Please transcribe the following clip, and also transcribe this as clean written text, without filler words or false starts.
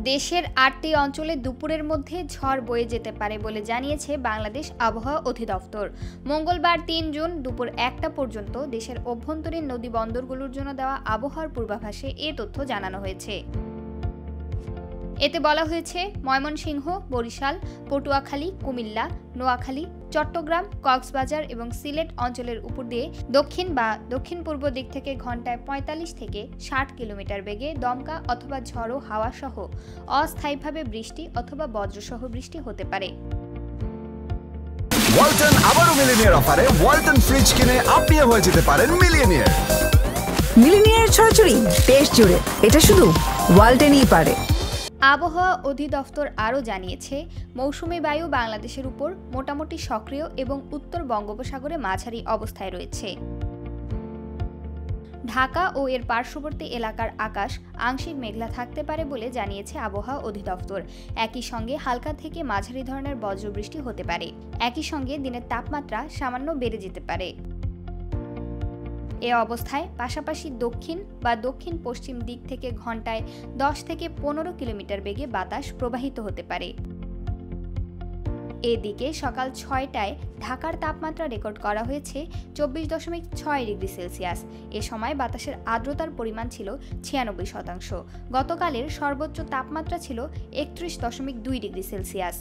দেশের ৮টি অঞ্চলে দুপুরের মধ্যে ঝড় বয়ে যেতে পারে বলে জানিয়েছে বাংলাদেশ আবহাওয়া অধিদপ্তর। মঙ্গলবার ৩ জুন দুপুর ১টা পর্যন্ত দেশের অভ্যন্তরীণ নদী বন্দরগুলোর জন্য দেওয়া আবহাওয়ার পূর্বাভাসে এ তথ্য জানানো হয়েছে। এতে বলা হয়েছে, ময়মনসিংহ, বরিশাল, পটুয়াখালী, কুমিল্লা, নোয়াখালী, চট্টগ্রাম, কক্সবাজার এবং সিলেট অঞ্চলের উপর দিয়ে দক্ষিণ বা দক্ষিণ-পূর্ব দিক থেকে ঘন্টায় ৪৫ থেকে ৬০ কিলোমিটার বেগে দমকা অথবা ঝড়ো হাওয়া সহ অস্থায়ীভাবে বৃষ্টি অথবা বজ্রসহ বৃষ্টি হতে পারে। ওয়ালটন আবারও মিলিনিয়ার অফারে ওয়ালটন ফ্রিজ কিনে আপনিও হয়ে যেতে পারেন মিলিয়নিয়ার। মিলিনিয়ার ছড়াছড়ি দেশ জুড়ে, এটা শুধু ওয়ালটনই পারে। আবহাওয়া অধিদপ্তর আরও জানিয়েছে, মৌসুমী বায়ু বাংলাদেশের উপর মোটামুটি সক্রিয় এবং উত্তর বঙ্গোপসাগরে মাঝারি অবস্থায় রয়েছে। ঢাকা ও এর পার্শ্ববর্তী এলাকার আকাশ আংশিক মেঘলা থাকতে পারে বলে জানিয়েছে আবহাওয়া অধিদপ্তর। একই সঙ্গে হালকা থেকে মাঝারি ধরনের বজ্রবৃষ্টি হতে পারে। একই সঙ্গে দিনের তাপমাত্রা সামান্য বেড়ে যেতে পারে। এ অবস্থায় পাশাপাশি দক্ষিণ বা দক্ষিণ পশ্চিম দিক থেকে ঘন্টায় ১০ থেকে ১৫ কিলোমিটার বেগে বাতাস প্রবাহিত হতে পারে। এদিকে সকাল ৬টায় ঢাকার তাপমাত্রা রেকর্ড করা হয়েছে ২৪.৬ ডিগ্রি সেলসিয়াস। এ সময় বাতাসের আর্দ্রতার পরিমাণ ছিল ৯৬%। গতকালের সর্বোচ্চ তাপমাত্রা ছিল ৩১.২ ডিগ্রি সেলসিয়াস।